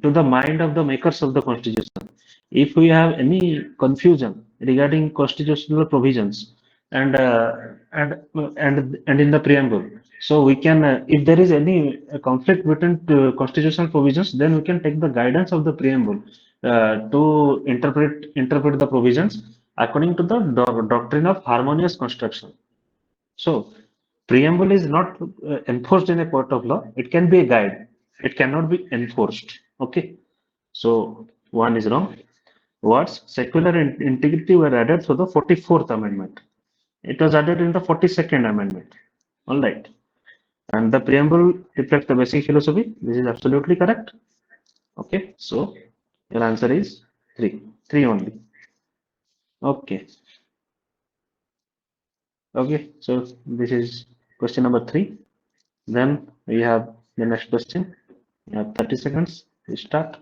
to the mind of the makers of the constitution. If we have any confusion regarding constitutional provisions and and in the preamble, so we can, if there is any conflict between constitutional provisions, then we can take the guidance of the preamble to interpret the provisions according to the doctrine of harmonious construction. So preamble is not enforced in a court of law. It can be a guide. It cannot be enforced. Okay. So one is wrong. Words secular integrity were added to the 44th Amendment. It was added in the 42nd Amendment. All right. And the preamble reflects the basic philosophy. This is absolutely correct. Okay. So your answer is 3. 3 only. Okay. Okay. So this is question number 3. Then we have the next question. You have 30 seconds to start.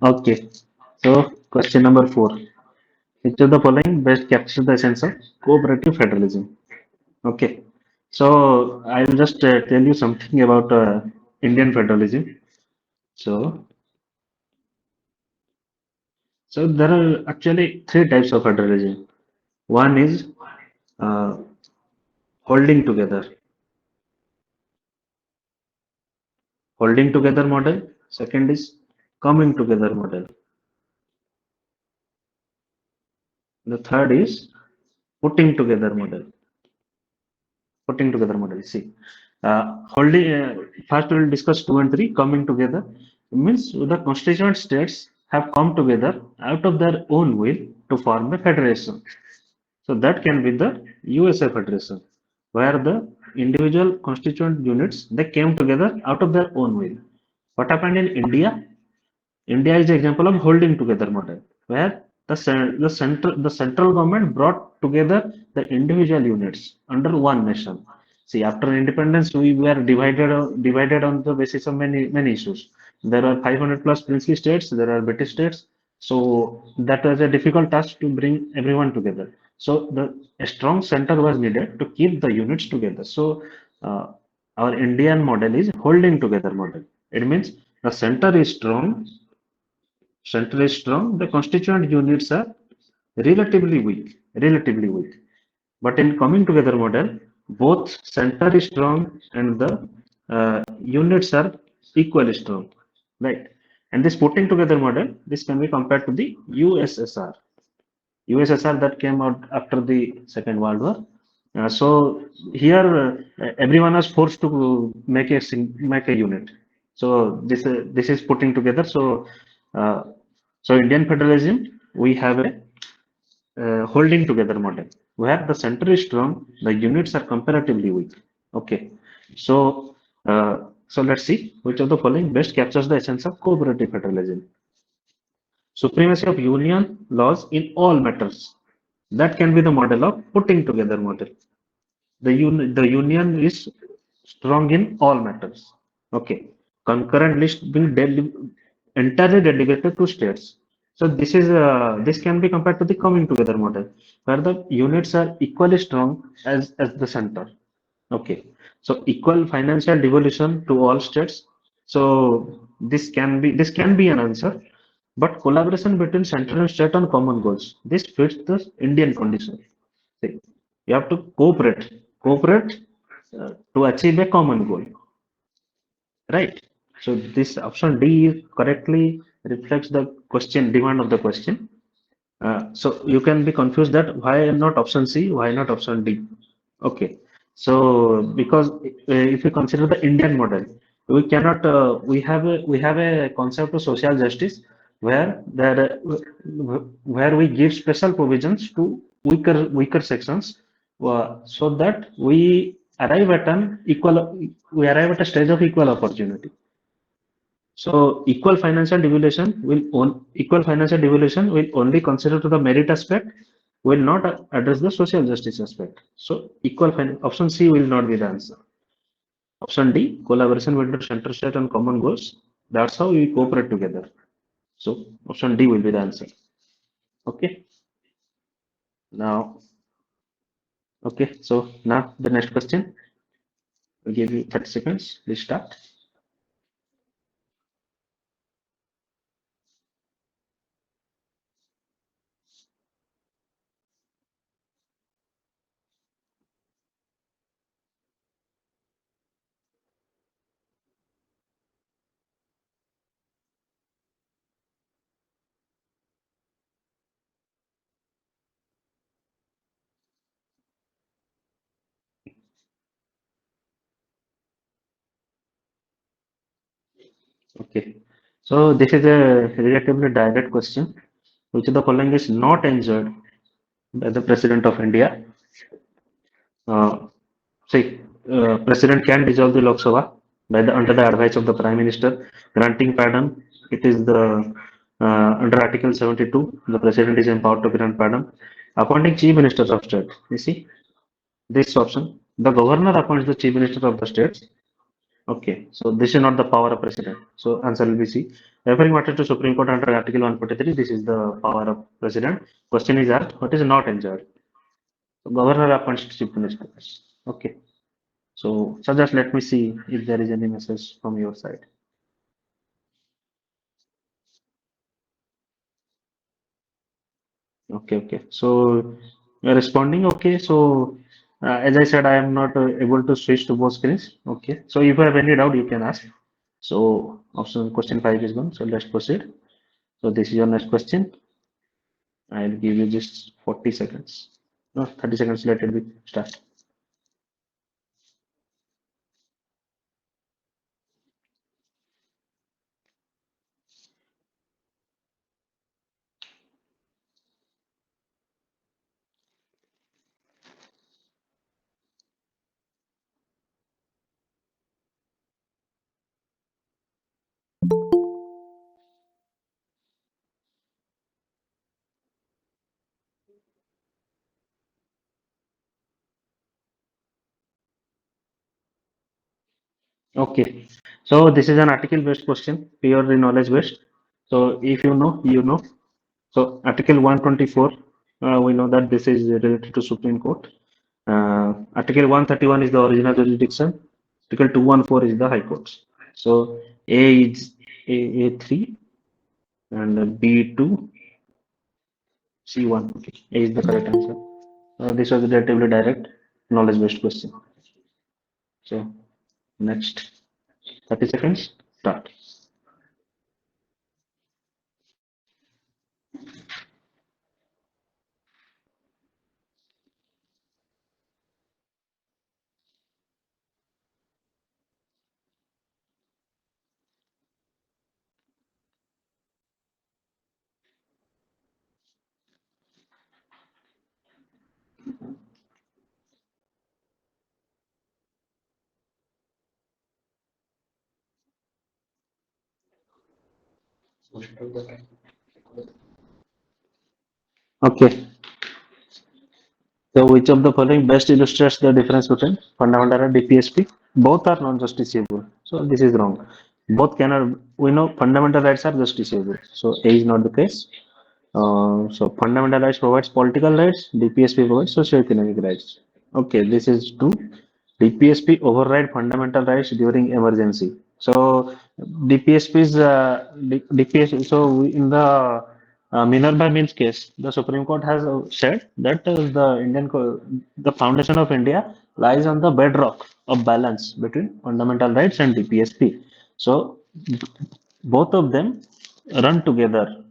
Okay. So question number 4. Which of the following best captures the essence of cooperative federalism? Okay. So I'll just tell you something about Indian federalism. So, so there are actually 3 types of federalism. One is uh, holding together, holding together model. Second is coming together model. The third is putting together model. Putting together model. See, holding. First, we will discuss 2 and 3. Coming together means the constituent states have come together out of their own will to form a federation. So that can be the USA Federation, where the individual constituent units they came together out of their own will. What happened in India? India is an example of holding together model, where the central government brought together the individual units under one nation. See, after independence, we were divided on the basis of many issues. There are 500 plus princely states. There are British states. So that was a difficult task to bring everyone together. So a strong center was needed to keep the units together. So our Indian model is holding together model. It means the center is strong, the constituent units are relatively weak. But in coming together model, both center is strong and the units are equally strong, right? And this putting together model, this can be compared to the USSR. USSR that came out after the Second World War. So here everyone was forced to make a unit. So this is putting together. So uh, so Indian federalism we have a holding together model where the center is strong, the units are comparatively weak. Okay, so so let's see which of the following best captures the essence of cooperative federalism. Supremacy of union laws in all matters. That can be the model of putting together model. The union is strong in all matters. Okay. Concurrent list being entirely dedicated to states. So this can be compared to the coming together model, where the units are equally strong as the center. Okay. So equal financial devolution to all states. So this can be an answer, but collaboration between central and state on common goals. This fits the Indian condition. See, you have to cooperate to achieve a common goal, right? So this option D correctly reflects the question demand of the question. So you can be confused that why not option C, why not option D? Okay, so because if you consider the Indian model, we cannot we have a concept of social justice where where we give special provisions to weaker sections so that we arrive at an we arrive at a stage of equal opportunity. So equal financial devolution will only consider to the merit aspect, will not address the social justice aspect. So option C will not be the answer. Option D, collaboration between center state and common goals. That's how we cooperate together. So option D will be the answer. Okay. Now, okay. So now the next question. I'll give you 30 seconds. Please start. Okay. So this is a relatively direct question. Which of the following is not enjoyed by the President of India? Uh, See, President can dissolve the Lok Sabha under the advice of the Prime Minister, granting pardon. It is the under Article 72, the President is empowered to grant pardon. Appointing Chief Ministers of State. You see this option. The Governor appoints the Chief Minister of the states. Okay, so this is not the power of President. So answer will be C. Referring matter to Supreme Court under Article 143, this is the power of President. Question is asked, what is not enjoyed? So Governor appoints Chief Ministers. Okay. So just let me see if there is any message from your side. Okay, okay. So you're responding. Okay. So as I said, I am not able to switch to both screens. Okay. So if you have any doubt, you can ask. So option question 5 is gone. So let's proceed. So this is your next question. I'll give you just 40 seconds. No, 30 seconds. Let it be start. Okay. So this is an article based question, purely knowledge based. So if you know, you know. So Article 124, we know that this is related to Supreme Court. Article 131 is the original jurisdiction. Article 214 is the High Court. So A is A3 and B2, C1. Okay. A is the correct answer. This was a relatively direct knowledge-based question. So next 30 seconds, start. Okay. So which of the following best illustrates the difference between fundamental and DPSP? Both are non-justiciable. So this is wrong. Both cannot. We know fundamental rights are justiciable. So A is not the case. So fundamental rights provides political rights. DPSP provides socio-economic rights. Okay, this is true. DPSP override fundamental rights during emergency. So DPSP's DPS. So in the Minerva Mills case, the Supreme Court has said that the foundation of India lies on the bedrock of balance between fundamental rights and DPSP. So both of them run together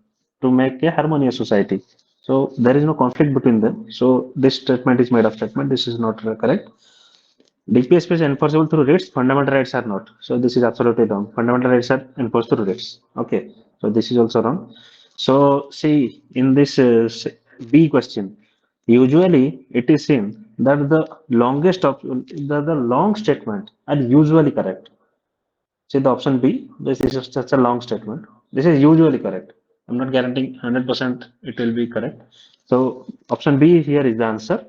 to make a harmonious society. So there is no conflict between them. So this statement is made of statement. This is not correct. DPSP is enforceable through writs. Fundamental rights are not. So this is absolutely wrong. Fundamental rights are enforced through writs. Okay. So this is also wrong. So see in this B question, usually it is seen that the long statements are usually correct. See the option B, this is just such a long statement. This is usually correct. I'm not guaranteeing 100% it will be correct. So option B here is the answer.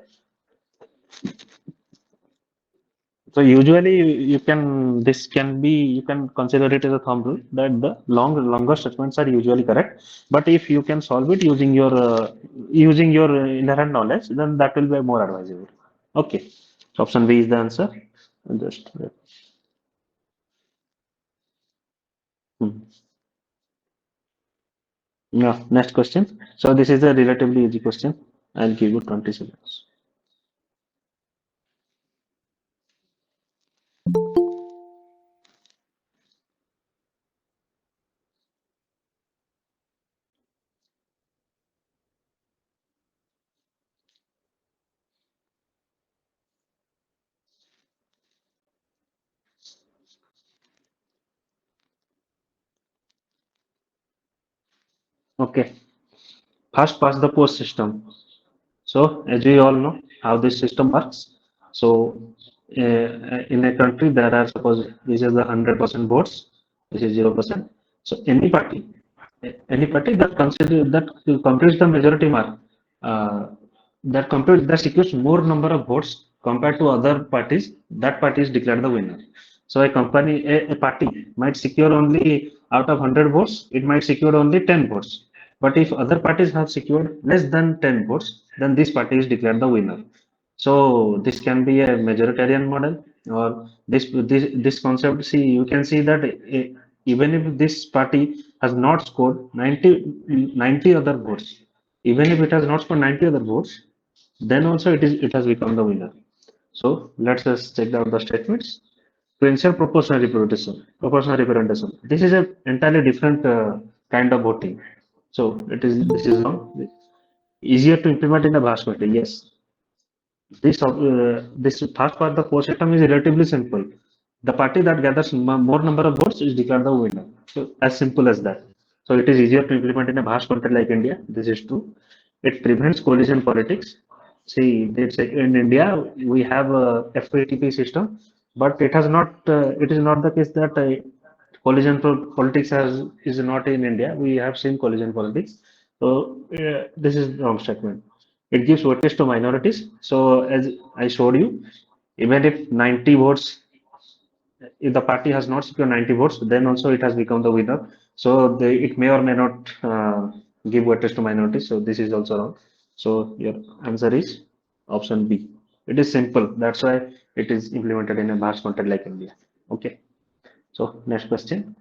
So usually you can consider it as a thumb rule that the longer statements are usually correct. But if you can solve it using your inherent knowledge, then that will be more advisable. Okay. So option B is the answer. Just hmm. Yeah, next question. So this is a relatively easy question. I'll give you 20 seconds. Okay. First past the post system. So, as we all know how this system works. So, in a country there are suppose this is the 100% votes, this is 0%. So, any party that consider that completes the majority mark, uh, that secures more number of votes compared to other parties, that party is declared the winner. So, a party might secure only out of 100 votes, it might secure only 10 votes. But if other parties have secured less than 10 votes, then this party is declared the winner. So this can be a majoritarian model or this concept. See, you can see that even if this party has not scored 90 other votes, even if it has not scored 90 other votes, then also it has become the winner. So let's just check out the statements. To ensure proportional representation. This is a entirely different kind of voting. So this is wrong. Easier to implement in a vast country. Yes, this first part the poll system is relatively simple. The party that gathers more number of votes is declared the winner. So as simple as that. So it is easier to implement in a vast country like India. This is true. It prevents coalition politics. See, in India we have a FATP system, but it has not. It is not the case that politics is not in India. We have seen coalition politics. So this is the wrong statement. It gives weightage to minorities. So as I showed you, even if 90 votes, if the party has not secured 90 votes, then also it has become the winner. So it may or may not give weightage to minorities. So this is also wrong. So your answer is option B. It is simple. That's why it is implemented in a vast country like India. Okay. So next question.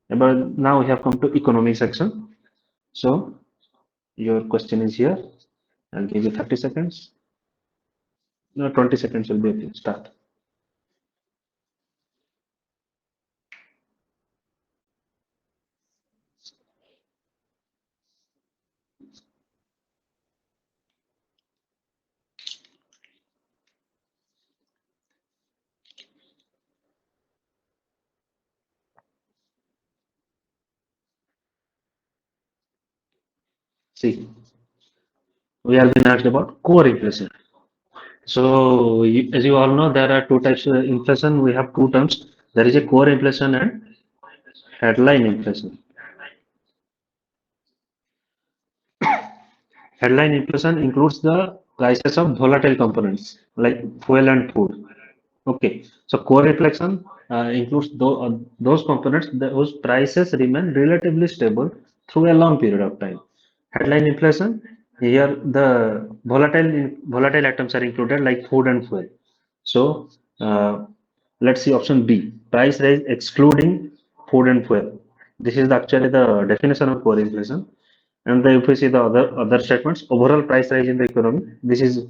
But now we have come to economy section. So your question is here. I'll give you 30 seconds. No, 20 seconds will be okay. Start. See, we have been asked about core inflation. So, as you all know, there are two types of inflation. We have two terms. There is a core inflation and headline inflation. Headline inflation includes the prices of volatile components like fuel and food. Okay, so core inflation includes those components whose prices remain relatively stable through a long period of time. Headline inflation, here the volatile items are included like food and fuel. So let's see option B, price rise excluding food and fuel. This is actually the definition of core inflation. And then if we see the other statements, overall price rise in the economy, this is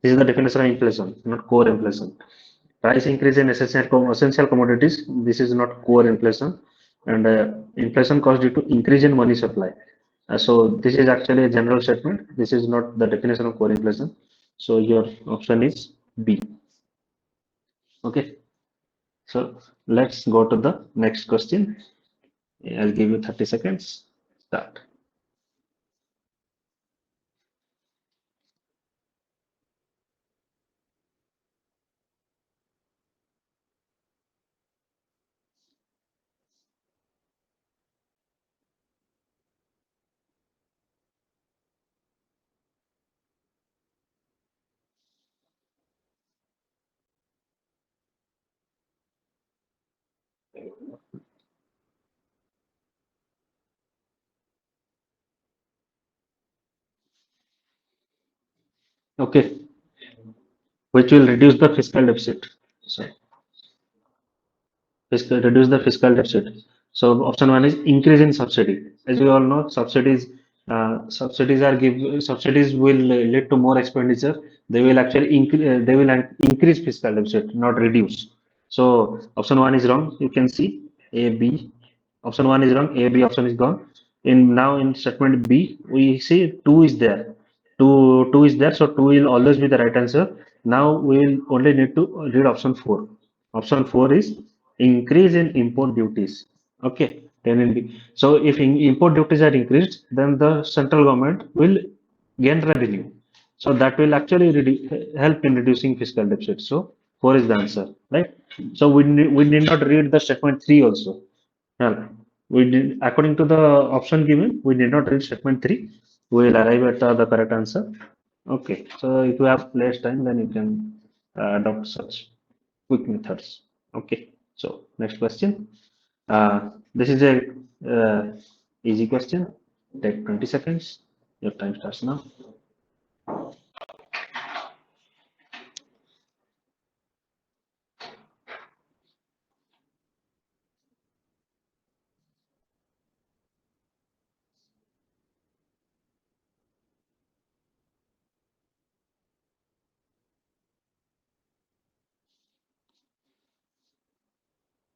the definition of inflation, not core inflation. Price increase in essential commodities, this is not core inflation. And inflation caused due to increase in money supply. So this is actually a general statement. This is not the definition of core inflation. So your option is B. Okay. So let's go to the next question. I'll give you 30 seconds. Start. Okay, which will reduce the fiscal deficit. So reduce the fiscal deficit. So option one is increase in subsidy. As we all know, subsidies will lead to more expenditure. They will actually increase fiscal deficit, not reduce. So option one is wrong. You can see A, B. Option one is wrong. A, B option is gone. In statement B, we see two is there. Two is there. So two will always be the right answer. Now we will only need to read option four. Option four is increase in import duties. Okay, 10 in B. So if import duties are increased, then the central government will gain revenue. So that will actually help in reducing fiscal deficit. So four is the answer, right? So we need not read the statement three also. Yeah, we did according to the option given. We did not read statement three. We will arrive at the correct answer. Okay, so if you have less time, then you can adopt such quick methods. Okay, so next question. This is a easy question. Take 20 seconds. Your time starts now.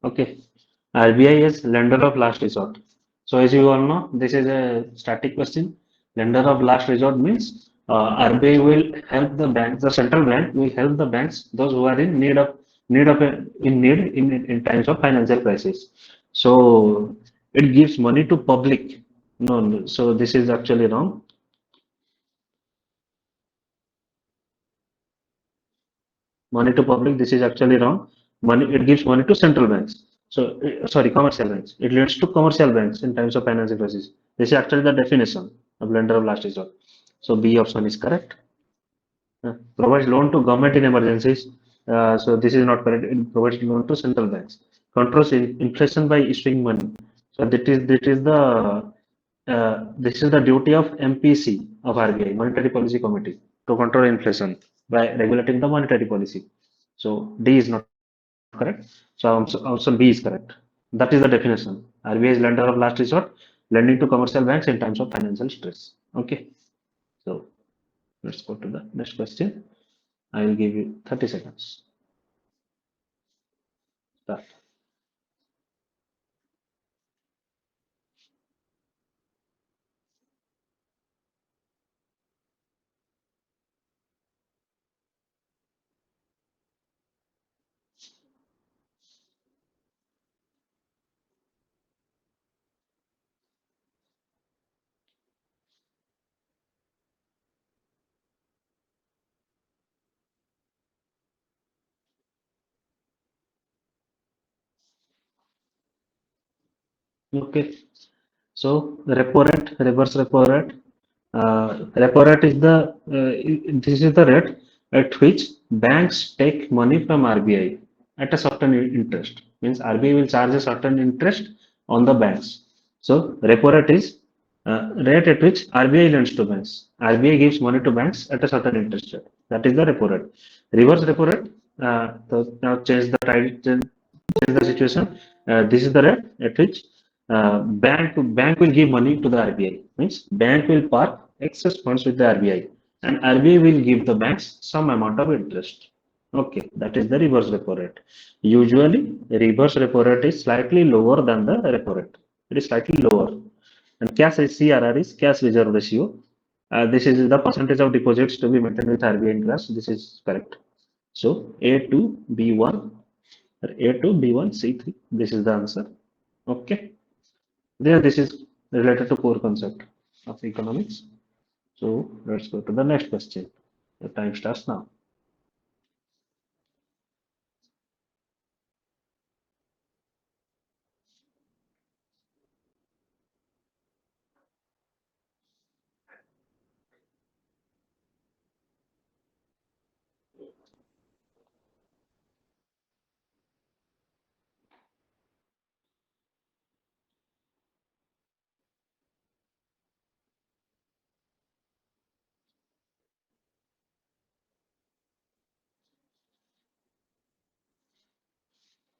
Okay, RBI is lender of last resort. So as you all know, this is a static question. Lender of last resort means RBI will help the banks, the central bank will help the banks, those who are in need in times of financial crisis. So it gives money to public. No, so this is actually wrong. Money to public, this is actually wrong. Money, it gives money to central banks. So, sorry, commercial banks. It leads to commercial banks in times of financial crisis. This is actually the definition of lender of last resort. So, B option is correct. Provides loan to government in emergencies. So, this is not correct. It provides loan to central banks. Controls inflation by issuing money. So, this is the duty of MPC of RBI, Monetary Policy Committee, to control inflation by regulating the monetary policy. So D is not correct. So option B is correct. That is the definition. RBI is lender of last resort, lending to commercial banks in times of financial stress. Okay. So let's go to the next question. I will give you 30 seconds. Start. Okay. So repo rate, reverse repo rate is this is the rate at which banks take money from RBI at a certain interest. Means RBI will charge a certain interest on the banks. So repo rate is rate at which RBI lends to banks. RBI gives money to banks at a certain interest rate. That is the repo rate. Reverse repo rate. So now change the situation. This is the rate at which bank will give money to the RBI. Means bank will park excess funds with the RBI, and RBI will give the banks some amount of interest. Okay, that is the reverse repo rate. Usually, reverse repo rate is slightly lower than the repo rate. It is slightly lower. And cash CRR is cash reserve ratio. This is the percentage of deposits to be maintained with RBI in cash. This is correct. So A to B1, A to B1 C3. This is the answer. Okay. There, this is related to core concept of economics. So let's go to the next question. The time starts now.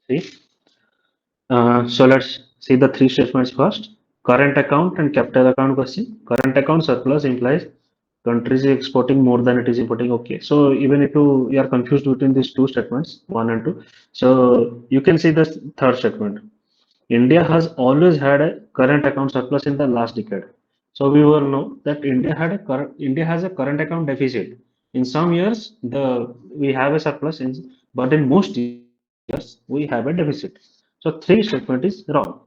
See, so let's see the three statements first. Current account and capital account question. Current account surplus implies country is exporting more than it is importing. Okay, so even if you are confused between these two statements, one and two, so you can see the third statement. India has always had a current account surplus in the last decade. So we all know that India has a current account deficit. In some years, we have a surplus, but in most years we have a deficit. So three statement is wrong.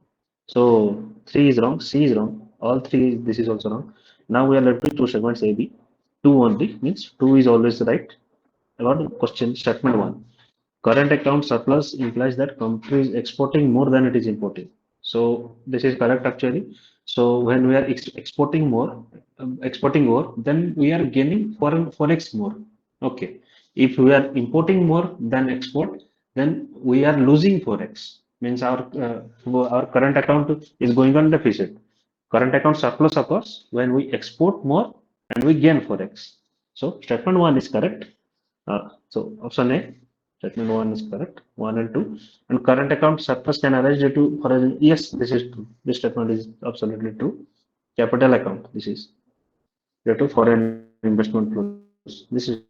So three is wrong, C is wrong. All three, this is also wrong. Now we are left with two statements A, B. Two only means two is always right. About question statement one. Current account surplus implies that country is exporting more than it is importing. So this is correct actually. So when we are exporting more, then we are gaining forex more. Okay. If we are importing more than export, then we are losing forex. Means our current account is going on deficit. Current account surplus occurs when we export more and we gain forex. So statement one is correct. So option A, statement one is correct. One and two. And current account surplus can arise due to foreign. Yes, this is true. This statement is absolutely true. Capital account. This is due to foreign investment flows. This is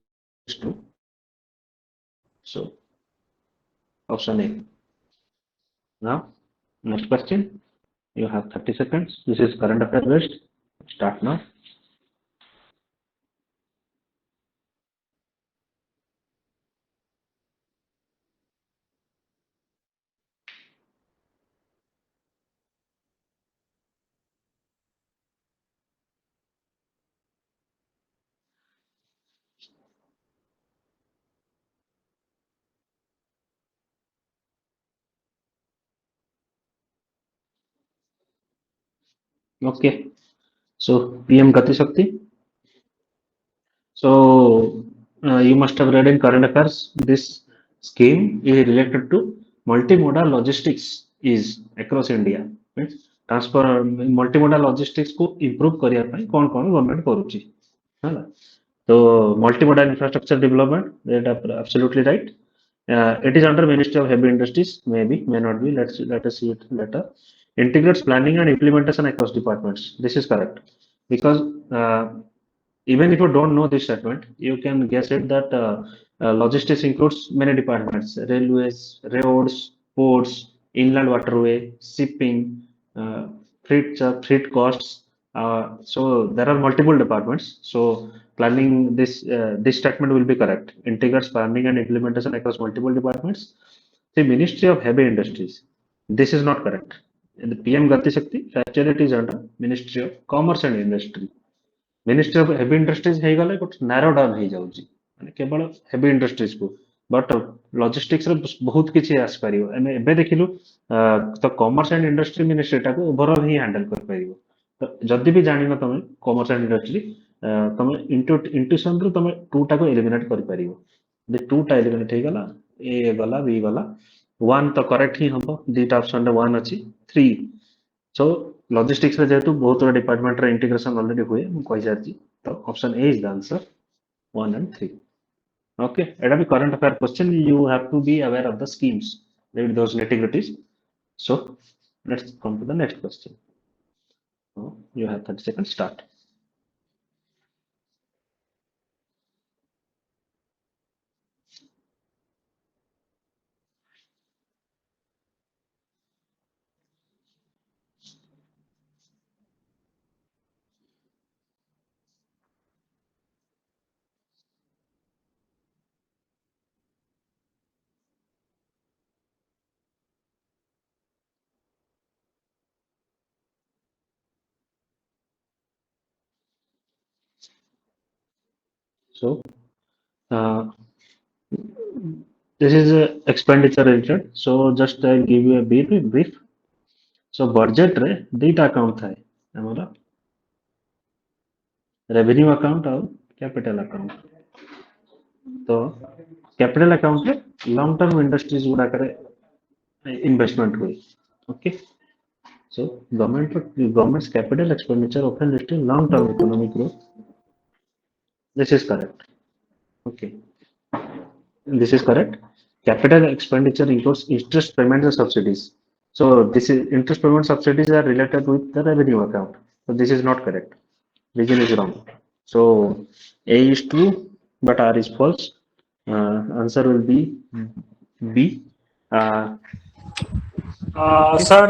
true. So option A. Now, next question. You have 30 seconds. This is current affair based. Start now. Okay. So PM Gati Shakti. So you must have read in current affairs. This scheme is related to multimodal logistics is across India. Means transfer multimodal logistics को improve करिया ପାଇଁ कौन कौन government करूची ହେଲା तो multimodal infrastructure development that are absolutely right. It is under Ministry of Heavy Industries, maybe may not be. Let us see it later. Integrates planning and implementation across departments. This is correct because even if you don't know this statement, you can guess it that logistics includes many departments: railways, roads, ports, inland waterway, shipping, freight costs. So there are multiple departments. So planning this statement will be correct. Integrates planning and implementation across multiple departments. The Ministry of Heavy Industries. This is not correct. In the PM Gati Shakti, actually it is under Ministry of Commerce and Industry. Ministry of heavy industries ହେଇଗଲେ ଗୋଟେ narrow down ହେଇଯାଉଛି ମାନେ କେବଳ heavy industries କୁ but logistics ରେ ବହୁତ କିଛି ଆସିପାରିବ ଆମେ ଏବେ ଦେଖିଲୁ ତ କମର୍ସ ଆଣ୍ଡ ଇଣ୍ଡଷ୍ଟ୍ରି ମିନିଷ୍ଟ୍ରିଟାକୁ ଓଭରଅଲ୍ ହିଁ ହ୍ୟାଣ୍ଡେଲ କରିପାରିବ ତ ଯଦି ବି ଜାଣିନ ତମେ କମର୍ସ ଆଣ୍ଡ ଇଣ୍ଡଷ୍ଟ୍ରି ତମେ ଇଣ୍ଟୁସନ ରୁ ତମେ ଟୁ ଟାକୁ ଏଲିମିନେଟ୍ କରିପାରିବ ଯଦି ଟୁ ଟା ଏଲିମିନେଟ୍ ହେଇଗଲା ଏ ଗଲା ବି ଗଲା ୱାନ୍ ତ କରେକ୍ଟ ହିଁ ହବ ଦିଟା ଅପସନରେ ୱାନ୍ ଅଛି ଥ୍ରୀ So logistics रे जेहेतु बहुत गुड़ा डिपार्टमेंट रे इंटीग्रेशन ऑलरेडी हुए ମୁଁ କହିସାରିଛି ତ option A is the answer 1 and 3 okay एटा भी current affair question you have to be aware of the schemes read those nitty-gritties so let's come to the next question you have 30 seconds start so uh, this is expenditure related so just I'll give you a brief so budget रे दीटा account थाए हमारा revenue account और capital account तो capital account रे long term industries गुड़ा करे investment हुई okay so government's capital expenditure often listed in long term economic growth this is correct okay this is correct Capital expenditure includes interest payments and subsidies. So this is interest payment subsidies are related with the revenue account. So this is not correct. Reason is wrong. So A is true, but R is false. Answer will be B. Uh, okay. Sir,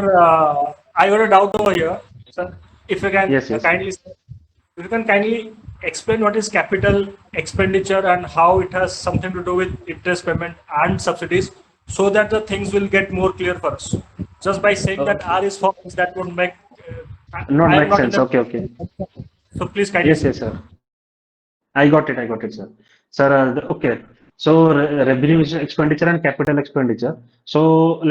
I got a doubt over here. Sir, if you can Yes, yes. kindly, if you can kindly explain what is capital expenditure and how it has something to do with interest payment and subsidies, so that the things will get more clear for us. Just by saying that Okay. R is false, that would make. Not I am make not in sense. the. Okay, okay. So please kindly Yes, say. yes, sir. I got it. I got it, sir. Sir, okay. So revenue is expenditure and capital expenditure. So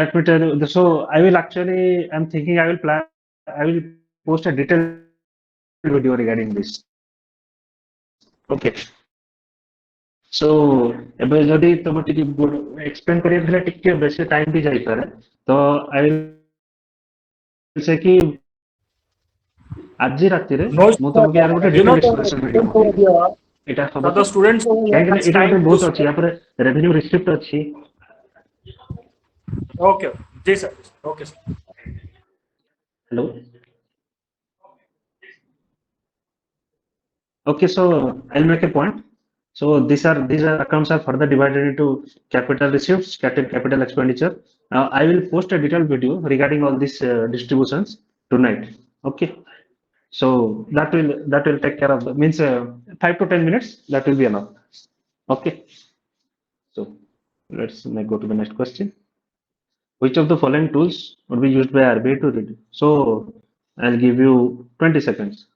let me tell you. So I will actually. I'm thinking I will plan. I will post a detailed video regarding this. Okay. So ଏବେ ଯଦି ତମେ ଟିକେ explain କରିବାକୁ ହେଲେ ଟିକେ ବେଶୀ time ବି ଯାଇପାରେ ତ I will say କି ଆଜି ରାତିରେ No, ମୁଁ ତମକୁ ୟାର ଗୋଟେ you know, detailed explanation video ପଠେଇବି ଏଇଟା ହବ the ତ students over here କାହିଁକି ନା has ଏଇଟା ଗୋଟେ time to ବହୁତ ଅଛି spend. ୟା ପରେ revenue receipt ଅଛି. Okay, ji sir. Okay, sir. Hello. Okay, so I'll make a point. So these are accounts are further divided into capital receipts, capital expenditure. I will post a detailed video regarding all these distributions tonight. Okay, so that will take care of the means 5 to 10 minutes. That will be enough. Okay, so let's go to the next question. Which of the following tools would be used by RBI to read? So I'll give you 20 seconds.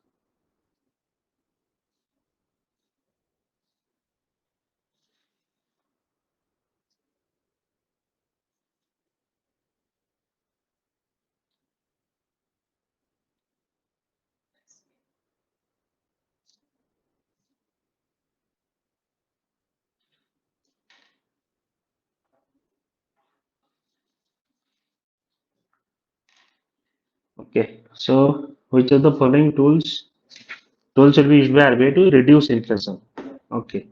Okay, so which of the following tools will be used by RBI to reduce inflation? Okay,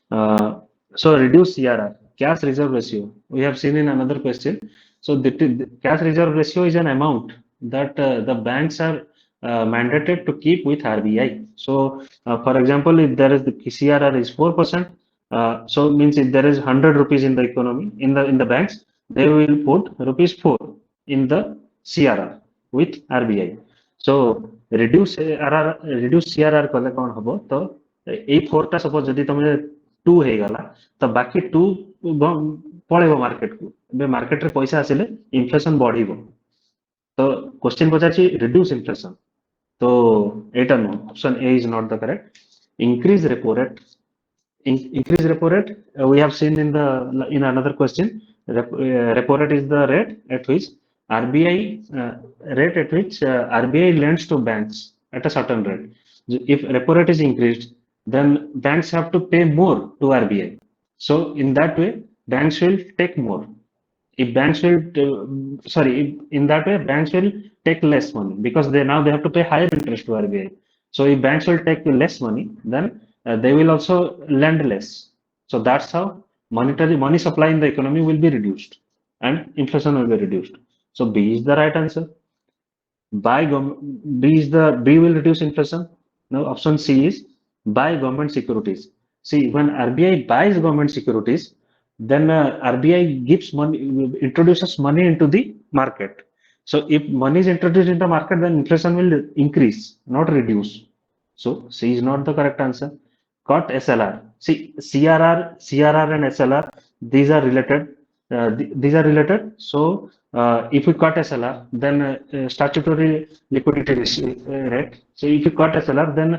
uh, so reduce CRR, cash reserve ratio. We have seen in another question. So the cash reserve ratio is an amount that the banks are mandated to keep with RBI. So, for example, if there is the CRR is 4%, so it means if there is 100 rupees in the economy in the banks, they will put rupees 4 in the CRR with RBI. So reduce CRR कले कौन हबो तो ए 4 टा suppose जदि तमे 2 ହେଇଗଲା ତ ବାକି 2 ପଳେଇବ ମାର୍କେଟ କୁ ଏବେ ମାର୍କେଟ ରେ ପଇସା ଆସିଲେ ଇନଫ୍ଲେସନ ବଢିବ ତ क्वेश्चन ପଚାରିଛି reduce inflation तो ଏଇଟା ନୁହଁ option A is not the correct increase repo rate increase repo rate we have seen in another question repo rate is the rate at which RBI rate at which RBI lends to banks at a certain rate. If repo rate is increased, then banks have to pay more to RBI. So in that way, banks will take more. If banks will, sorry, in that way, banks will take less money because they have to pay higher interest to RBI. So if banks will take less money, then they will also lend less. So that's how monetary money supply in the economy will be reduced and inflation will be reduced. So B is the right answer. B will reduce inflation. Now option C is buy government securities. See, when RBI buys government securities, then RBI gives money, introduces money into the market. So if money is introduced into the market, then inflation will increase, not reduce. So C is not the correct answer. Got SLR. See, CRR and SLR, these are related. These are related. So if we cut SLR, then statutory liquidity rate. So if you cut SLR, then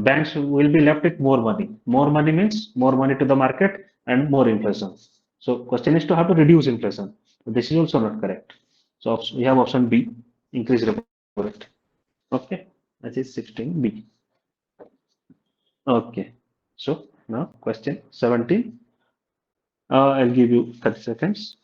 banks will be left with more money. More money means more money to the market and more inflation. So question is to how to reduce inflation. This is also not correct. So we have option B, increase repo rate. Okay, that is 16B. Okay, so now question 17. I'll give you 30 seconds.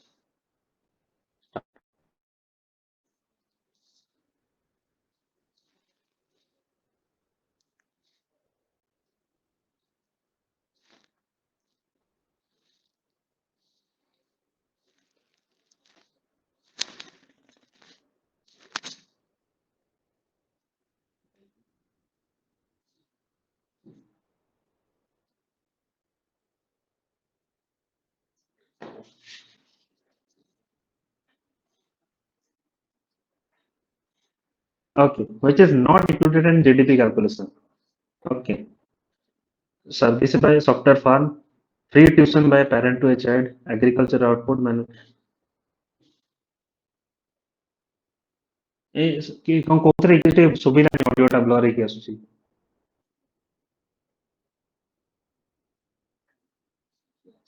Okay, which is not included in GDP calculation. Okay, service by software farm, free tuition by parent to a child, agriculture output, କି କଣ କହୁଥିଲେ କି ଟିକେ ଶୁଭିଲାନି ଅଡିଓଟା blur ହେଇକି ଆସୁଛି.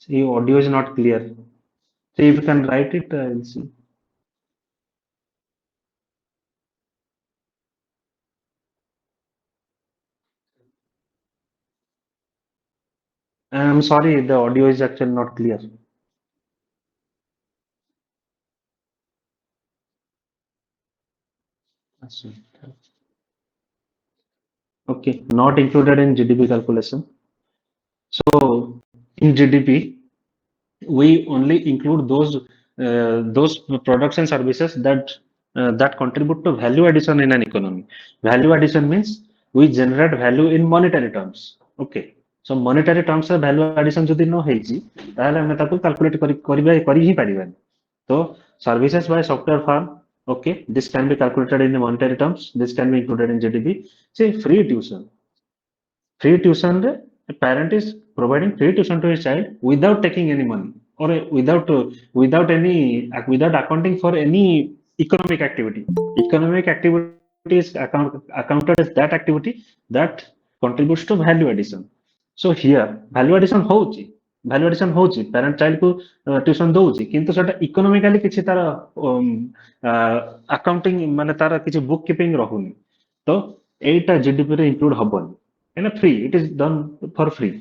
See, audio is not clear. See if you can write it, I'll see. I'm sorry, the audio is actually not clear. Okay, not included in GDP calculation. So in GDP, we only include those products and services that contribute to value addition in an economy. Value addition means we generate value in monetary terms. Okay. So monetary terms of value addition ଯଦି ନ ହେଇଛି ତାହେଲେ ଆମେ ତାକୁ calculate କରି ହିଁ ପାରିବାନି. So services by software firm, okay, this can be calculated in monetary terms. This can be included in GDP. Say free tuition. Free tuition, a parent is providing free tuition to his child without taking any money or without accounting for any economic activity. Economic activity is accounted as that activity that contributes to value addition. So here value addition ହଉଛି parent child କୁ tuition ଦଉଛି କିନ୍ତୁ ସେଟା economically କିଛି ତାର accounting ମାନେ ତାର କିଛି book keeping ରହୁନି. ତ ଏଇଟା GDP ରେ include ହବନି. And free, it is done for free.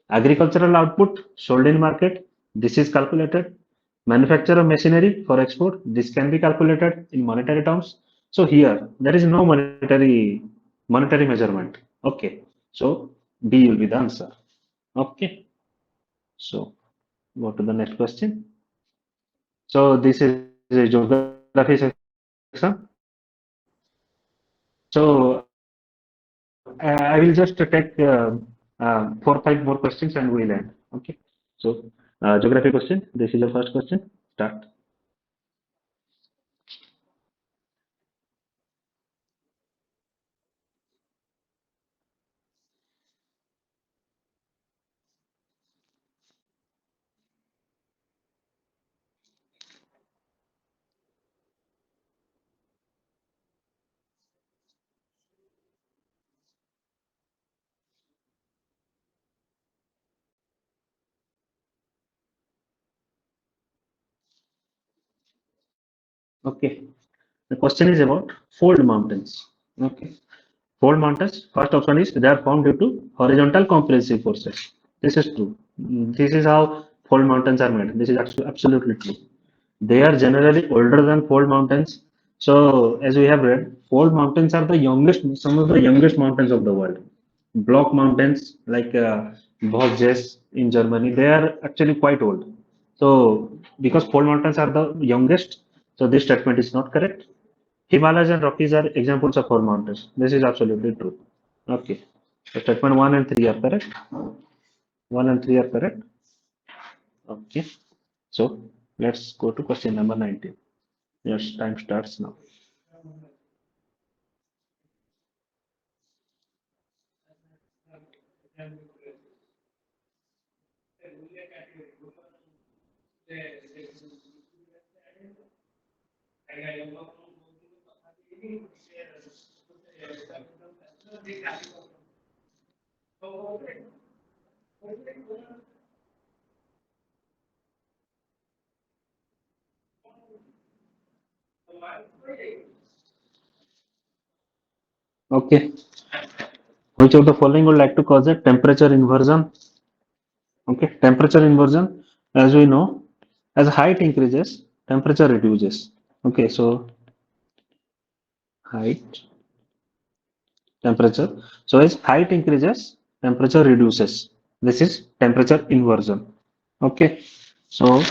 Agricultural output sold in market, this is calculated. Manufacture of machinery for export, this can be calculated in monetary terms. So here there is no monetary measurement. Okay, so B will be the answer. Okay, so go to the next question. So this is a geography section. So I will just take 4-5 more questions and we'll end. Okay. So geography question. This is the first question. Start. Okay. The question is about fold mountains. Okay. Fold mountains. First option is they are formed due to horizontal compressive forces. This is true. This is how fold mountains are made. This is absolutely true. They are generally older than fold mountains. So as we have read, fold mountains are the youngest, some of the youngest mountains of the world. Block mountains like Vosges in Germany, they are actually quite old. So because fold mountains are the youngest, so this statement is not correct. Himalayas and Rockies are examples of fold mountains. This is absolutely true. Okay. So statement 1 and 3 are correct. 1 and 3 are correct. Okay. So let's go to question number 19. Yes, time starts now. Okay. Which of the following would like to cause a temperature inversion? Okay, temperature inversion, as we know, as height increases, temperature reduces. Okay, so height, temperature. So as height increases, temperature reduces. This is temperature inversion. Okay, so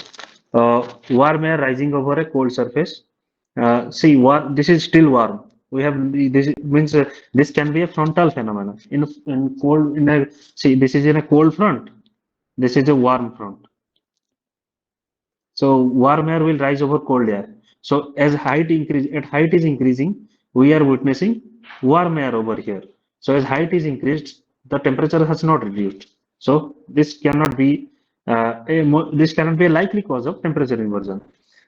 warm air rising over a cold surface. See, this is still warm. We have this means this can be a frontal phenomenon. In cold, in a see, this is in a cold front. This is a warm front. So warm air will rise over cold air. So as height is increasing, we are witnessing warm air over here. So as height is increased, the temperature has not reduced. So this cannot be a likely cause of temperature inversion.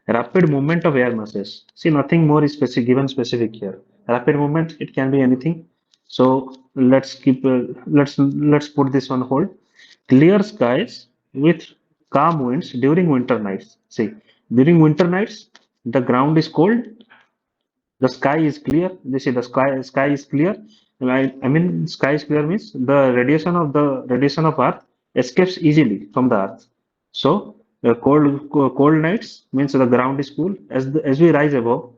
Rapid movement of air masses. See, nothing more is given specific here. Rapid movement, it can be anything. So let's put this on hold. Clear skies with calm winds during winter nights. See, during winter nights, the ground is cold, the sky is clear. They say the sky is clear. I mean, sky is clear means the radiation of Earth escapes easily from the Earth. So cold nights means the ground is cool. As we rise above,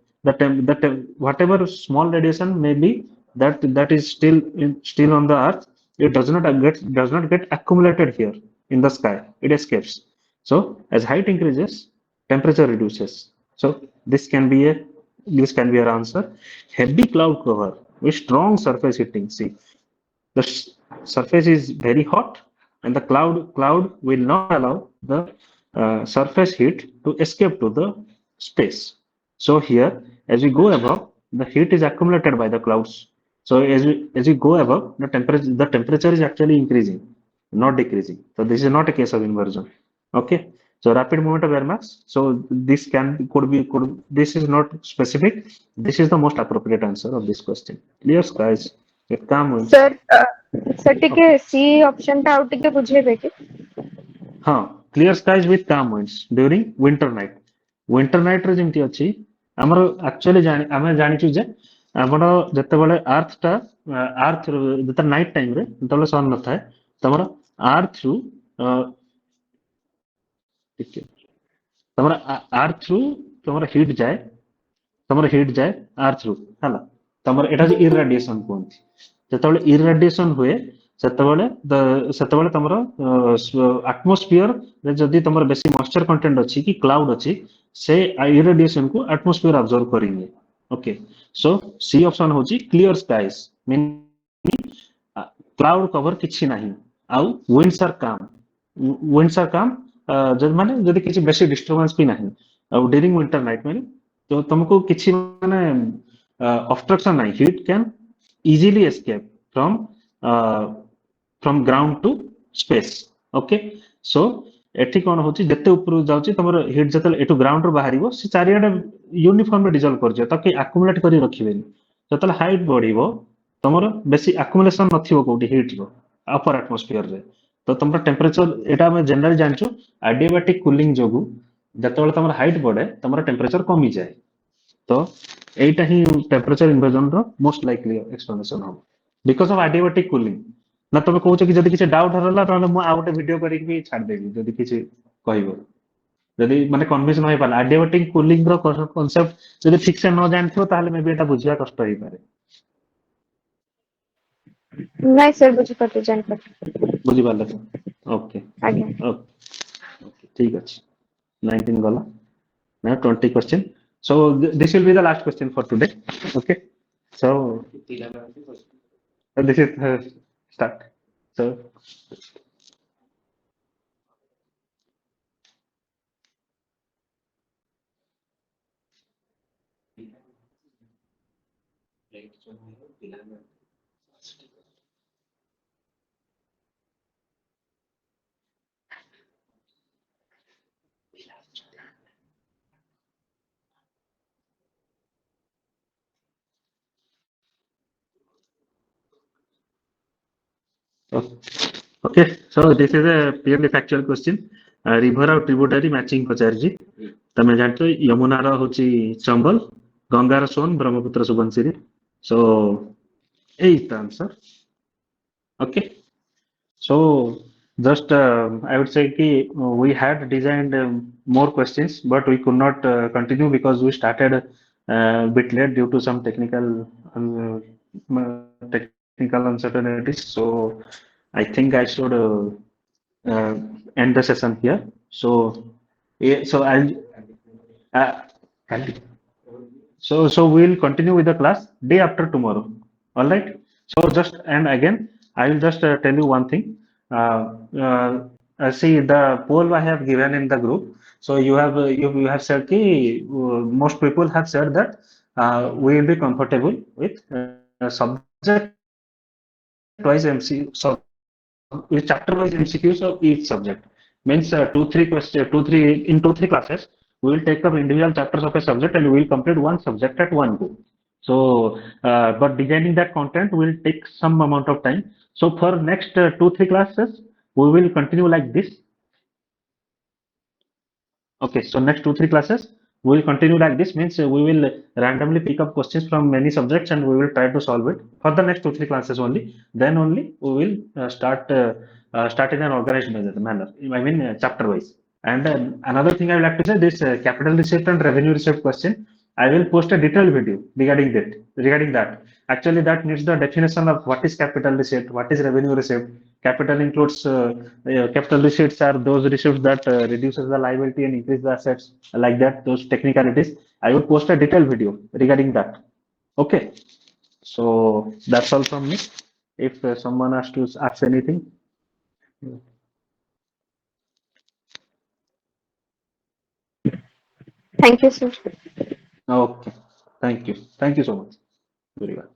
whatever small radiation may be that is still on the Earth, it does not get accumulated here in the sky. It escapes. So as height increases, temperature reduces. So this can be our answer. Heavy cloud cover with strong surface heating. See, the surface is very hot, and the cloud will not allow the surface heat to escape to the space. So here, as we go above, the heat is accumulated by the clouds. So as we go above, the temperature is actually increasing, not decreasing. So this is not a case of inversion. Okay. So rapid movement of air mass. So this this is not specific. This is the most appropriate answer of this question. Clear skies with calm winds. Sir sir टिके C option टा आउ टिके बुझेबे कि हाँ, clear skies with calm winds during winter night. Winter night ରେ ଯେମିତି ଅଛି ଆମର actually ଆମେ ଜାଣିଛୁ ଯେ ଆମର ଯେତେବେଳେ ଯେତେବେଳେ ନାଇଟ୍ ଟାଇମ୍ ରେ ଯେତେବେଳେ ସନ୍ ନଥାଏ ତମର ଆର୍ଥ ରୁ ଟିକେ ତମର ଆର୍ଥ ରୁ ତମର ହିଟ୍ ଯାଏ ଆର୍ଥ ରୁ ହେଲା ତମର ଏଟା ହଉଛି ଇରାଡିଏସନ କୁହନ୍ତି ଯେତେବେଳେ ଇରାଡିଏସନ ହୁଏ ସେତେବେଳେ ତମର ଆଟମୋସ୍ଫିୟର ରେ ଯଦି ତମର ବେଶୀ ମଏଶ୍ଚର କଣ୍ଟେଣ୍ଟ ଅଛି କି କ୍ଲାଉଡ ଅଛି ସେ ଇରାଡିଏସନ କୁ ଆଟମୋସ୍ଫିୟର ଆବଜର୍ଭ କରିନିଏ ଓକେ ସୋ ସି ଅପସନ ହଉଛି clear skies mean cloud cover କିଛି ନାହିଁ ଆଉ ୱିଣ୍ଡସ୍ ଆର୍ କାମ୍ ଯଦି କିଛି ବେଶୀ ଡିଷ୍ଟର୍ବାନ୍ସ ବି ନାହିଁ ଆଉ ଡ୍ୟୁରିଂ ୱିଣ୍ଟର ନାଇଟ୍ ମାନେ ତ ତମକୁ କିଛି ମାନେ ଅବଷ୍ଟ୍ରକ୍ସନ ନାହିଁ hit can easily escape from ground to space okay so ଏଠି କଣ ହଉଛି ଯେତେ ଉପରକୁ ଯାଉଛି ତମର ହିଟ୍ ଯେତେବେଳେ ଏଠୁ ଗ୍ରାଉଣ୍ଡ ରୁ ବାହାରିବ ସେ ଚାରିଆଡେ ୟୁନିଫର୍ମରେ ଡିଜଲ୍ଭ କରିଯିବ ତାକୁ ଆକୁମୁଲେଟ କରି ରଖିବେନି ଯେତେବେଳେ ହାଇଟ୍ ବଢିବ ତମର ବେଶୀ ଆକୁମୁଲେସନ ନଥିବ କୋଉଠି ହିଟ୍ ର ଅପର ଆଟମୋସ୍ଫିୟର ରେ ତ ତମର ଟେମ୍ପରେଚର ଏଟା ଆମେ ଜେନେରାଲି ଜାଣିଛୁ ଆଡିଆବାଟିକ କୁଲିଂ ଯୋଗୁ ଯେତେବେଳେ ତମର ହାଇଟ୍ ବଢେ ତମର ଟେମ୍ପରେଚର କମିଯାଏ ତ ଏଇଟା ହିଁ ଟେମ୍ପରେଚର ଇନଭର୍ଜନ ର ମୋଷ୍ଟ ଲାଇକଲି ଏକ୍ସପ୍ଲାନେସନ ହବ ବିକଜ ଅଫ ଆଡିଆବାଟିକ କୁଲିଂ ନା ତମେ କହୁଛ କି ଯଦି କିଛି ଡାଉଟ ହେଲା ତାହେଲେ ମୁଁ ଆଉ ଗୋଟେ ଭିଡିଓ କରିକି ବି ଛାଡିଦେବି ଯଦି କିଛି କହିବ ଯଦି ମାନେ କନଫ୍ୟୁଜନ ହେଇପାରିଲା ଆଡିଆବାଟିକ କୁଲିଂ ର କନସେପ୍ଟ ଯଦି ଠିକ ସେ ନ ଜାଣିଥିବ ତାହେଲେ ମେ ବି ଏଟା ବୁଝିବା କଷ୍ଟ ହେଇପାରେ ନାଇଁ सर बुझी पाते जान पाते ବୁଝିପାରିଲେ ତ ଓକେ आज्ञा ଓକେ ଠିକ ଅଛି 19 ଗଲା now 20 question so this will be the last question for today okay so this is start so okay so this is a purely factual question river ଆଉ tributary matching ପଚାରିଛି ତମେ ଜାଣିଛ ଯମୁନାର ହଉଛି Chambal ଗଙ୍ଗାର Son Brahmaputra Subansiri so is the answer okay so just I would say ki we had designed more questions but we could not continue because we started bit late due to some technical uncertainties so I think I should end the session here so I'll so we'll continue with the class day after tomorrow all right so just and again I will just tell you one thing see the poll I have given in the group So you have said ki, most people have said that we will be comfortable with subject wise with chapter wise MCQs of each subject. Means 2-3 in 2-3 classes we will take up individual chapters of a subject and we will complete one subject at one go. So, but designing that content will take some amount of time. So for next 2-3 classes, we will continue like this. Okay, so next 2-3 classes, we will continue like this. Means we will randomly pick up questions from many subjects and we will try to solve it for the next 2-3 classes only. Then only we will start in an organized manner. I mean, chapter wise. And another thing I would like to say, this capital receipt and revenue receipt question, I will post a detailed video regarding that. Actually, that needs the definition of what is capital receipt, what is revenue receipt. Capital includes capital receipts are those receipts that reduces the liability and increase the assets, like that. Those technicalities. I will post a detailed video regarding that. Okay. So that's all from me. If someone has to ask anything. Thank you, sir. Okay. Thank you. Thank you so much. Very well.